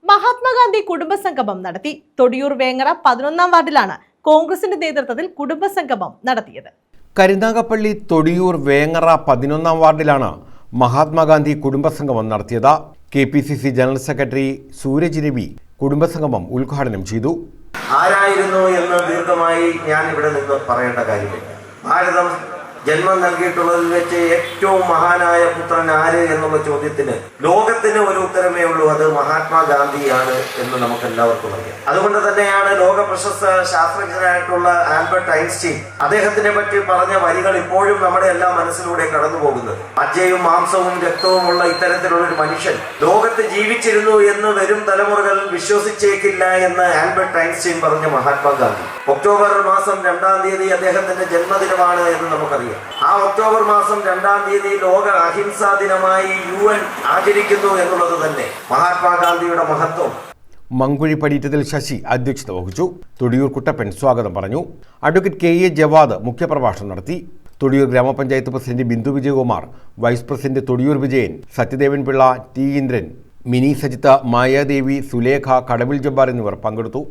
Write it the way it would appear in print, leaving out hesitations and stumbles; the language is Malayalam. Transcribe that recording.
മഹാത്മാഗാന്ധി കുടുംബസംഗമം നടത്തി. തൊടിയൂർ വേങ്ങര 11-ാം വാർഡിലാണ് കോൺഗ്രസിന്റെ നേതൃത്വത്തിൽ കുടുംബസംഗമം നടത്തിയത്. കരുനാഗപ്പള്ളി തൊടിയൂർ വേങ്ങര 11-ാം വാർഡിലാണ് മഹാത്മാഗാന്ധി കുടുംബസംഗമം നടത്തിയത്. KPCC general secretary Suraj Ravi കുടുംബസംഗമം ഉദ്ഘാടനം ചെയ്തു. ആരായിരുന്നു എന്ന് ദീർഘമായി ഞാൻ ഇവിടെ നിന്ന് പറയേണ്ട കാര്യമില്ല. ഭാരതം ജന്മം നൽകിയിട്ടുള്ളതിൽ വെച്ച് ഏറ്റവും മഹാനായ പുത്രൻ ആര് എന്നുള്ള ചോദ്യത്തിന് ലോകത്തിന് ഒരു ഉത്തരമേ ഉള്ളൂ, അത് മഹാത്മാഗാന്ധിയാണ് എന്ന് നമുക്ക് എല്ലാവർക്കും അറിയാം. അതുകൊണ്ട് തന്നെയാണ് ലോക പ്രശസ്ത ശാസ്ത്രജ്ഞനായിട്ടുള്ള ആൽബർട്ട് ഐൻസ്റ്റീൻ അദ്ദേഹത്തിനെ പറ്റി പറഞ്ഞ വരികൾ ഇപ്പോഴും നമ്മുടെ എല്ലാ മനസ്സിലൂടെ കടന്നു പോകുന്നത്. മജ്ജയും മാംസവും രക്തവും ഉള്ള ഇത്തരത്തിലുള്ള ഒരു മനുഷ്യൻ ലോകത്ത് ജീവിച്ചിരുന്നു എന്ന് വരും തലമുറകൾ വിശ്വസിച്ചേക്കില്ല എന്ന് ആൽബർട്ട് ഐൻസ്റ്റീൻ പറഞ്ഞ മഹാത്മാഗാന്ധി. ഒക്ടോബർ മാസം 2-ാം തീയതി അദ്ദേഹത്തിന്റെ ജന്മദിനമാണ് എന്ന് നമുക്കറിയാം. ആ ഒക്ടോബർ മാസം 2-ാം തീയതി ലോക അഹിംസാ ദിനമായി UN ആചരിക്കുന്നു എന്നുള്ളത് തന്നെ മഹാത്മാഗാന്ധിയുടെ മഹത്വം. മങ്കുഴി പടിയറ്റത്തിൽ ശശി അധ്യക്ഷത വഹിച്ചു. തൊടിയൂർ കുട്ടപ്പൻ സ്വാഗതം പറഞ്ഞു. അഡ്വക്കേറ്റ് KA ജവാദ് മുഖ്യപ്രഭാഷണം നടത്തി. തൊടിയൂർ ഗ്രാമപഞ്ചായത്ത് president Bindu Vijayakumar, vice president Thodiyoor Vijayan, Sathyadevan Pillai, T Indran, Mini Sajith, Mayadevi, Sulekha, Kadavil Jabbar എന്നിവർ പങ്കെടുത്തു.